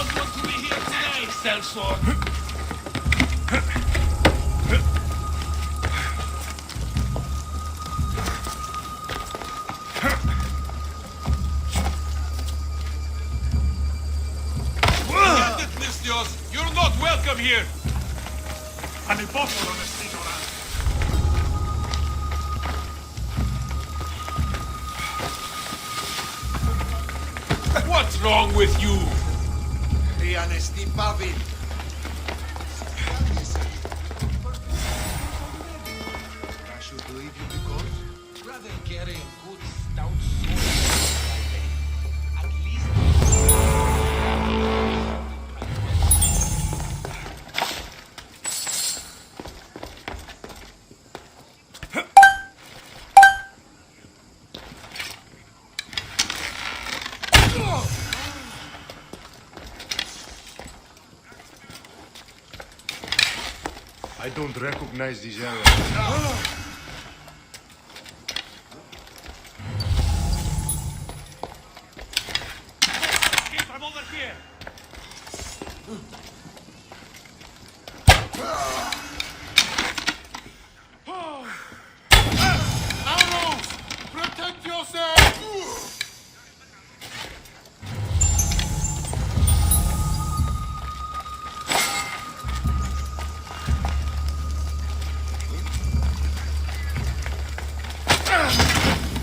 don't want to be here today, sellsword. You're not welcome here! What's wrong with you? I should leave you because Rather carry a good stout sword. At least... I don't recognize these areas. Keep from over here! Arrows! Protect yourself!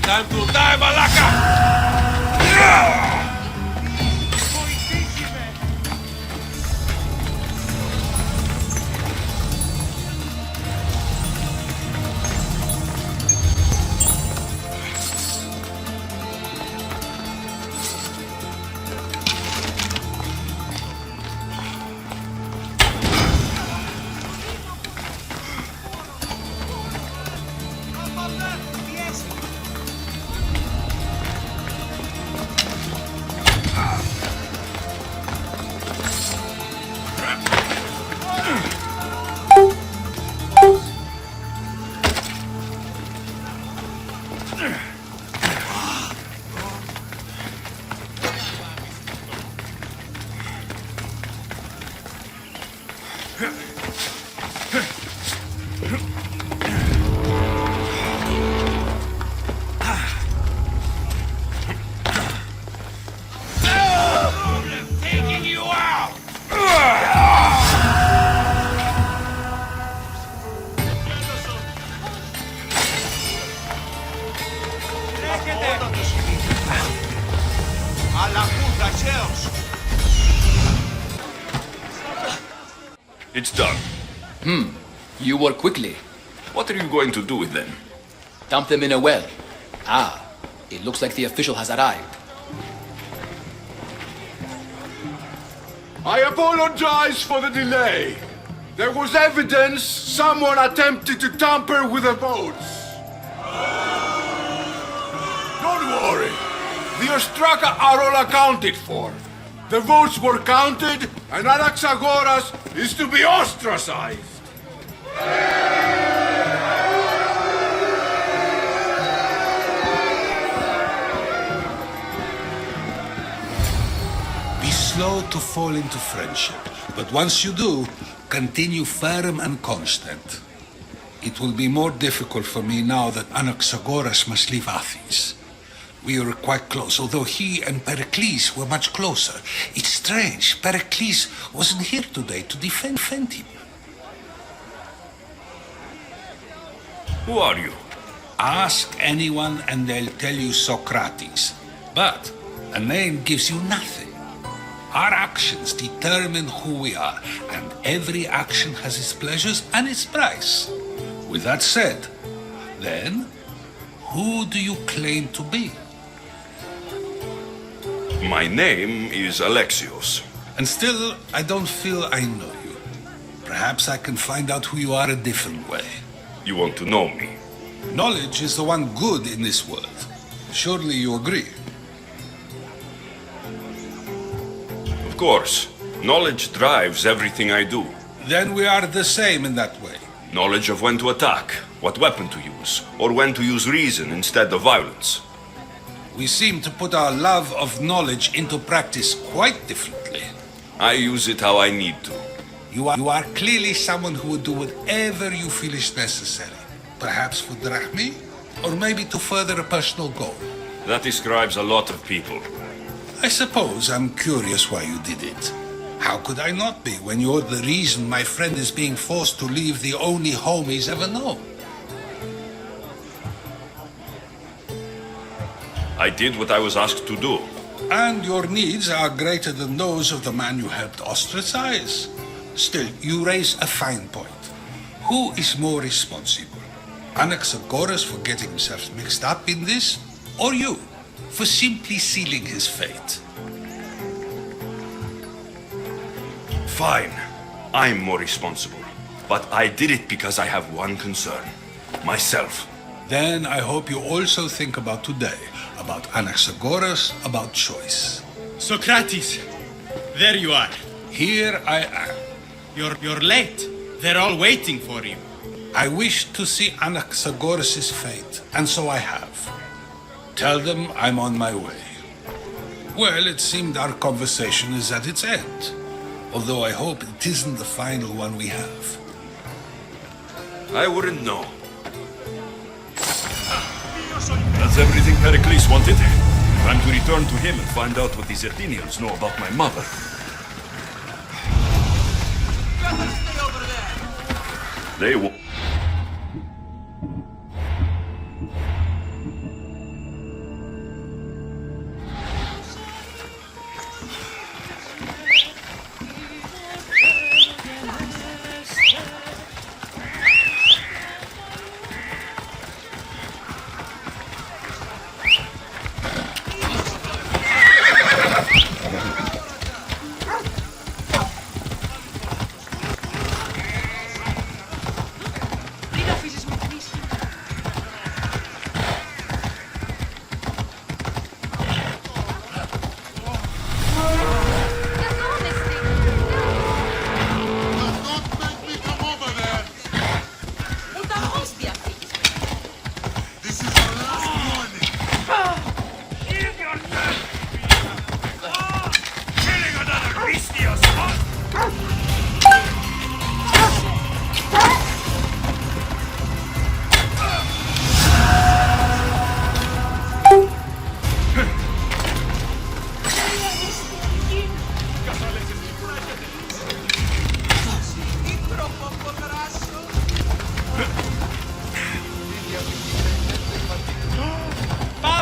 Time to die, Malaka! Taking you out! It's done. You work quickly. What are you going to do with them? Dump them in a well. Ah, it looks like the official has arrived. I apologize for the delay. There was evidence someone attempted to tamper with the votes. Don't worry. The Ostraka are all accounted for. The votes were counted, and Anaxagoras is to be ostracized. Be slow to fall into friendship, but once you do, continue firm and constant. It will be more difficult for me now that Anaxagoras must leave Athens. We were quite close, although he and Pericles were much closer. It's strange, Pericles wasn't here today to defend him. Who are you? Ask anyone and they'll tell you Socrates. But a name gives you nothing. Our actions determine who we are, and every action has its pleasures and its price. With that said, then, who do you claim to be? My name is Alexios. And still, I don't feel I know you. Perhaps I can find out who you are a different way. You want to know me? Knowledge is the one good in this world. Surely you agree. Of course. Knowledge drives everything I do. Then we are the same in that way. Knowledge of when to attack, what weapon to use, or when to use reason instead of violence. We seem to put our love of knowledge into practice quite differently. I use it how I need to. You are clearly someone who would do whatever you feel is necessary. Perhaps for drachmi, or maybe to further a personal goal. That describes a lot of people. I suppose I'm curious why you did it. How could I not be when you're the reason my friend is being forced to leave the only home he's ever known? I did what I was asked to do. And your needs are greater than those of the man you helped ostracize. Still, you raise a fine point. Who is more responsible? Anaxagoras for getting himself mixed up in this, or you for simply sealing his fate? Fine. I'm more responsible. But I did it because I have one concern. Myself. Then I hope you also think about today, about Anaxagoras, about choice. Socrates, there you are. Here I am. You're late. They're all waiting for you. I wish to see Anaxagoras' fate, and so I have. Tell them I'm on my way. Well, it seemed our conversation is at its end. Although I hope it isn't the final one we have. I wouldn't know. That's everything Pericles wanted. Time to return to him and find out what these Athenians know about my mother. They will.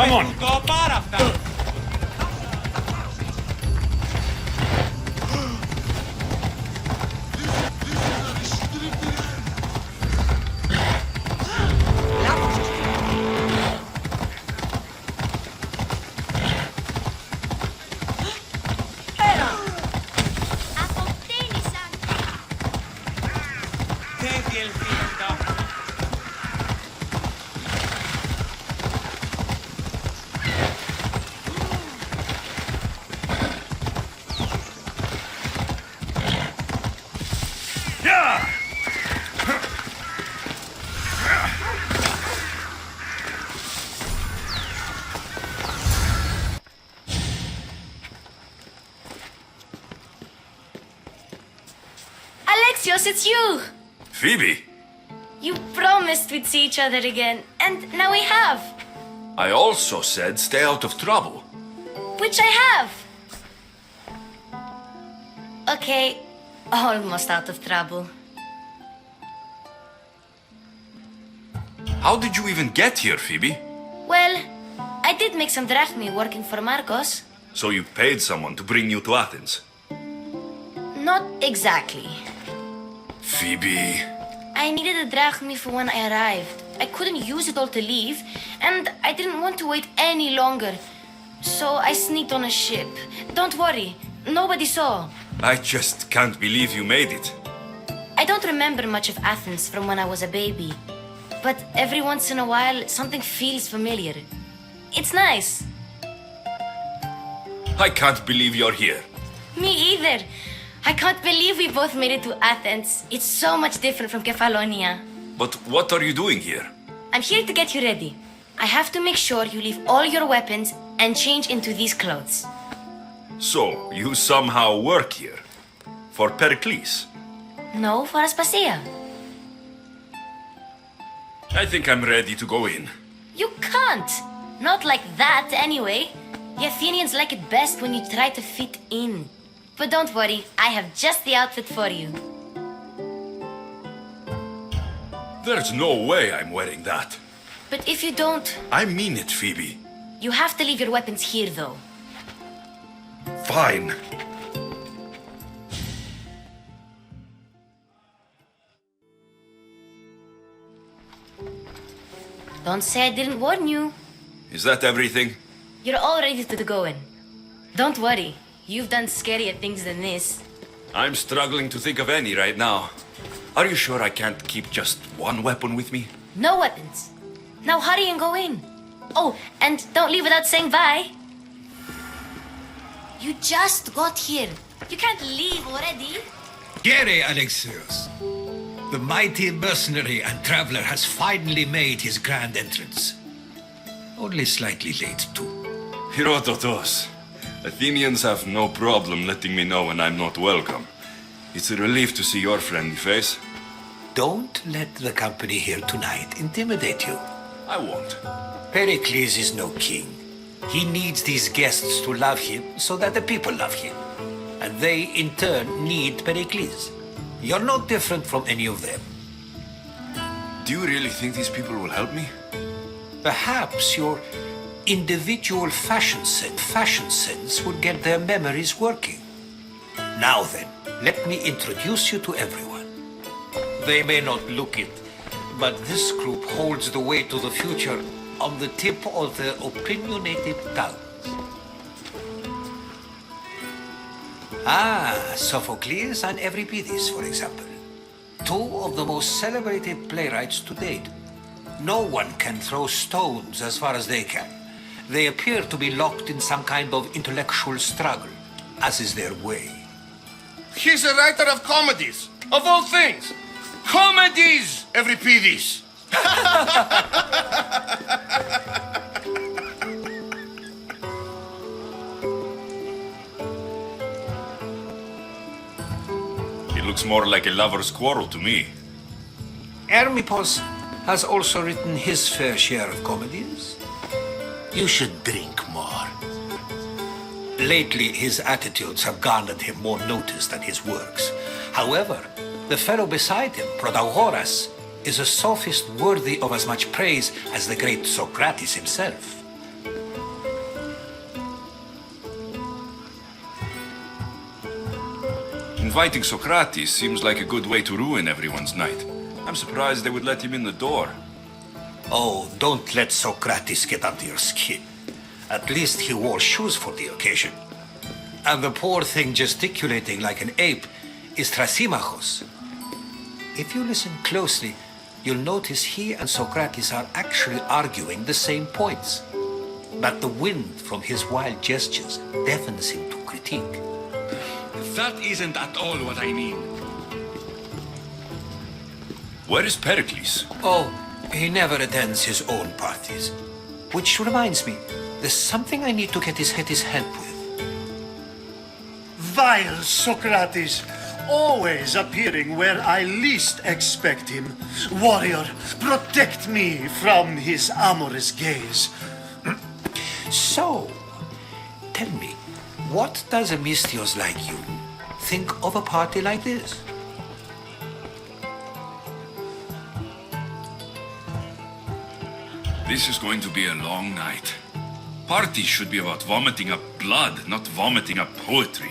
Come on. Go πάρα αυτά. Alexios, it's you! Phoebe! You promised we'd see each other again, and now we have. I also said stay out of trouble. Which I have. Okay, almost out of trouble. How did you even get here, Phoebe? Well, I did make some drachmi working for Marcos. So you paid someone to bring you to Athens? Not exactly. Phoebe... I needed a drachmi for when I arrived. I couldn't use it all to leave, and I didn't want to wait any longer. So I sneaked on a ship. Don't worry, nobody saw. I just can't believe you made it. I don't remember much of Athens from when I was a baby. But every once in a while, something feels familiar. It's nice. I can't believe you're here. Me either. I can't believe we both made it to Athens. It's so much different from Kefalonia. But what are you doing here? I'm here to get you ready. I have to make sure you leave all your weapons and change into these clothes. So, you somehow work here? For Pericles? No, for Aspasia. I think I'm ready to go in. You can't. Not like that, anyway. The Athenians like it best when you try to fit in. But don't worry, I have just the outfit for you. There's no way I'm wearing that. But if you don't, I mean it, Phoebe. you have to leave your weapons here, though. Fine. Don't say I didn't warn you. Is that everything? You're all ready to go in. Don't worry, you've done scarier things than this. I'm struggling to think of any right now. Are you sure I can't keep just one weapon with me? No weapons. Now hurry and go in. Oh, and don't leave without saying bye. You just got here. You can't leave already. Gary Alexios, the mighty mercenary and traveler, has finally made his grand entrance. Only slightly late, too. Herodotos. Athenians have no problem letting me know when I'm not welcome. It's a relief to see your friendly face. Don't let the company here tonight intimidate you. I won't. Pericles is no king. He needs these guests to love him so that the people love him. And they, in turn, need Pericles. You're no different from any of them. Do you really think these people will help me? Perhaps your individual fashion sense would get their memories working. Now then, let me introduce you to everyone. They may not look it, but this group holds the way to the future on the tip of their opinionated tongues. Sophocles and Euripides, for example. Two of the most celebrated playwrights to date. No one can throw stones as far as they can. They appear to be locked in some kind of intellectual struggle, as is their way. He's a writer of comedies, of all things. Comedies, Euripides. It looks more like a lover's quarrel to me. Hermippos has also written his fair share of comedies. You should drink more. Lately, his attitudes have garnered him more notice than his works. However, the fellow beside him, Protagoras, is a sophist worthy of as much praise as the great Socrates himself. Inviting Socrates seems like a good way to ruin everyone's night. I'm surprised they would let him in the door. Oh, don't let Socrates get under your skin. At least he wore shoes for the occasion. And the poor thing gesticulating like an ape is Thrasymachos. If you listen closely, you'll notice he and Socrates are actually arguing the same points. But the wind from his wild gestures deafens him to critique. That isn't at all what I mean. Where is Pericles? Oh, he never attends his own parties. Which reminds me, there's something I need to get his help with. Vile Socrates, always appearing where I least expect him. Warrior, protect me from his amorous gaze. So, tell me, what does a Mystios like you think of a party like this? This is going to be a long night. Parties should be about vomiting up blood, not vomiting up poetry.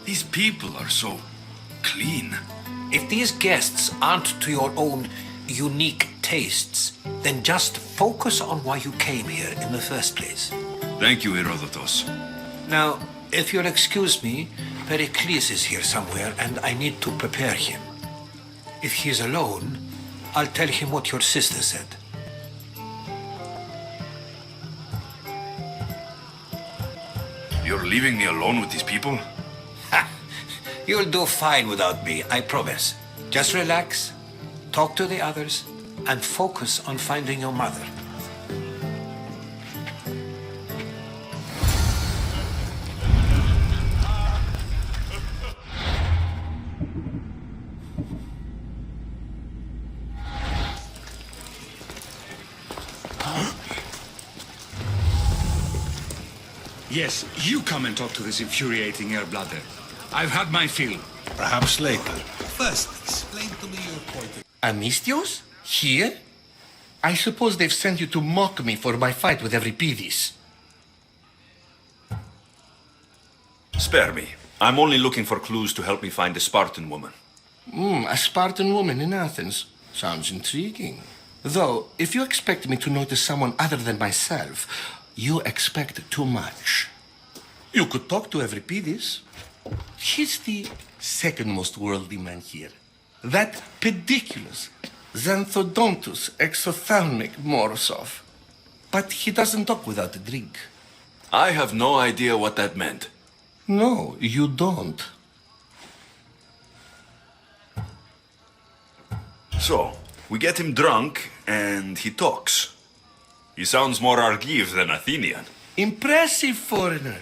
These people are so clean. If these guests aren't to your own unique tastes, then just focus on why you came here in the first place. Thank you, Herodotos. Now, if you'll excuse me, Pericles is here somewhere and I need to prepare him. If he's alone, I'll tell him what your sister said. You're leaving me alone with these people? Ha! You'll do fine without me, I promise. Just relax, talk to the others, and focus on finding your mother. Yes, you come and talk to this infuriating airbladder. I've had my fill. Perhaps later. First, explain to me your point of... Amistios? Here? I suppose they've sent you to mock me for my fight with Euripides. Spare me. I'm only looking for clues to help me find a Spartan woman. A Spartan woman in Athens. Sounds intriguing. Though, if you expect me to notice someone other than myself, you expect too much. You could talk to Euripides. He's the second most worldly man here. That pediculous, xanthodontus exophthalmic Morosov. But he doesn't talk without a drink. I have no idea what that meant. No, you don't. So, we get him drunk, and he talks. He sounds more Argive than Athenian. Impressive, foreigner.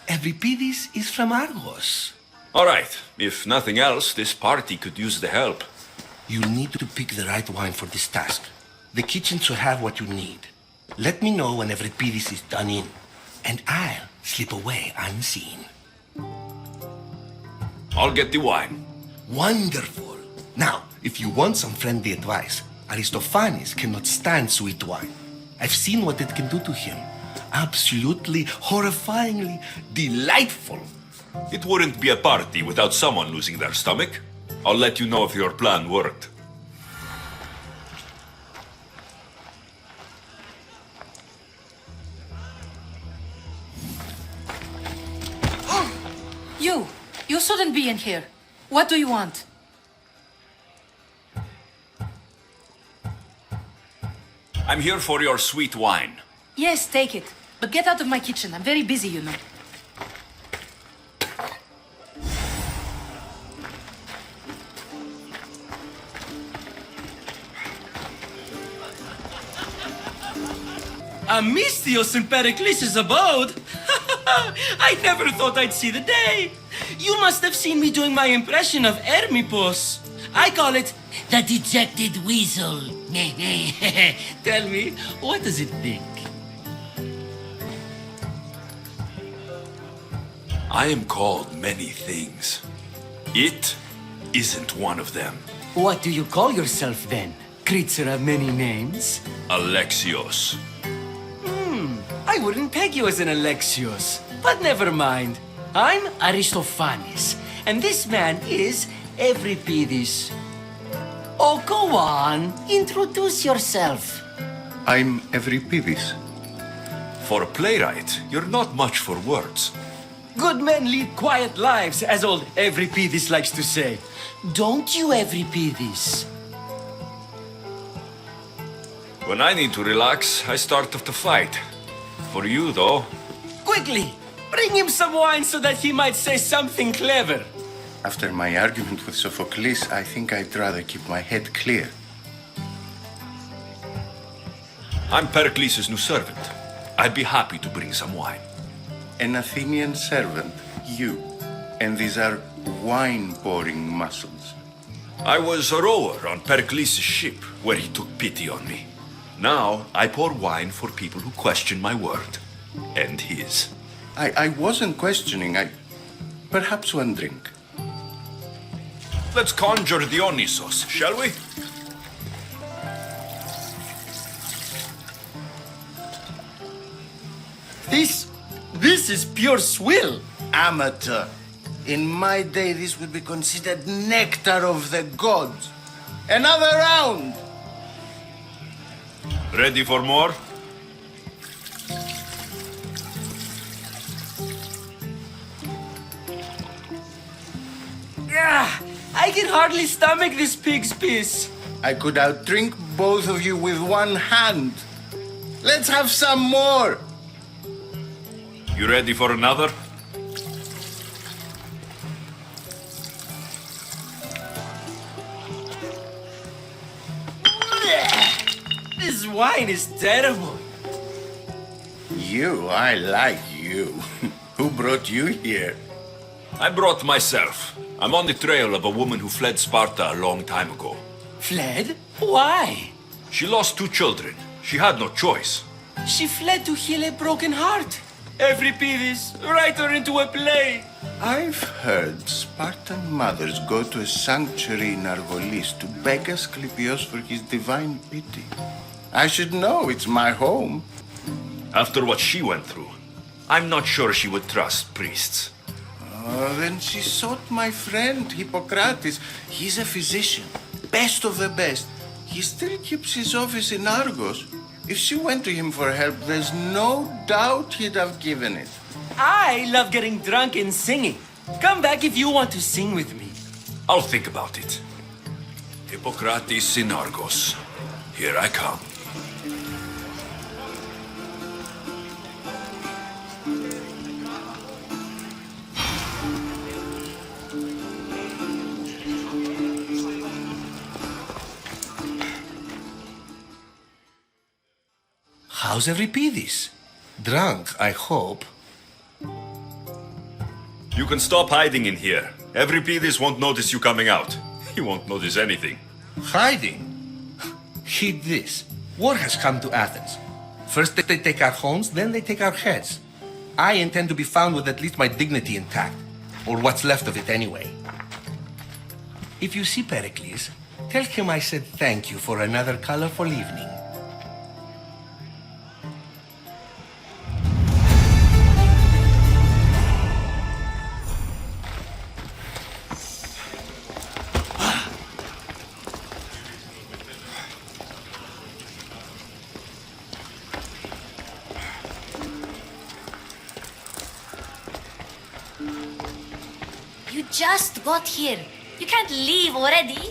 Euripides is from Argos. All right, if nothing else, this party could use the help. You need to pick the right wine for this task. The kitchen should have what you need. Let me know when Euripides is done in, and I'll slip away unseen. I'll get the wine. Wonderful. Now, if you want some friendly advice, Aristophanes cannot stand sweet wine. I've seen what it can do to him. Absolutely, horrifyingly delightful. It wouldn't be a party without someone losing their stomach. I'll let you know if your plan worked. You shouldn't be in here. What do you want? I'm here for your sweet wine. Yes, take it. But get out of my kitchen. I'm very busy, you know. Amistios in Pericles' abode? I never thought I'd see the day. You must have seen me doing my impression of Hermippos. I call it the dejected weasel. Tell me, what does it think? I am called many things. It isn't one of them. What do you call yourself then? Creature of many names? Alexios. I wouldn't peg you as an Alexios, but never mind. I'm Aristophanes, and this man is Euripides. Oh, go on. Introduce yourself. I'm Euripides. For a playwright, you're not much for words. Good men lead quiet lives, as old Euripides likes to say. Don't you, Euripides? When I need to relax, I start off to fight. For you, though. Quickly, bring him some wine so that he might say something clever. After my argument with Sophocles, I think I'd rather keep my head clear. I'm Pericles' new servant. I'd be happy to bring some wine. An Athenian servant, you, and these are wine-pouring muscles. I was a rower on Pericles' ship, where he took pity on me. Now, I pour wine for people who question my word. And his. I wasn't questioning. Perhaps one drink. Let's conjure Dionysos, shall we? This is pure swill. Amateur. In my day, this would be considered nectar of the gods. Another round! Ready for more? I can hardly stomach this pig's piss. I could outdrink both of you with one hand. Let's have some more! You ready for another? This wine is terrible. You, I like you. Who brought you here? I brought myself. I'm on the trail of a woman who fled Sparta a long time ago. Fled? Why? She lost 2 children. She had no choice. She fled to heal a broken heart. Euripides, write her into a play. I've heard Spartan mothers go to a sanctuary in Argolis to beg Asclepios for his divine pity. I should know, it's my home. After what she went through, I'm not sure she would trust priests. Oh, then she sought my friend, Hippocrates. He's a physician, best of the best. He still keeps his office in Argos. If she went to him for help, there's no doubt he'd have given it. I love getting drunk and singing. Come back if you want to sing with me. I'll think about it. Hippocrates in Argos. Here I come. How's Euripides? Drunk, I hope. You can stop hiding in here. Euripides won't notice you coming out. He won't notice anything. Hiding? Heed this. War has come to Athens. First they take our homes, then they take our heads. I intend to be found with at least my dignity intact. Or what's left of it anyway. If you see Pericles, tell him I said thank you for another colorful evening. You just got here. You can't leave already.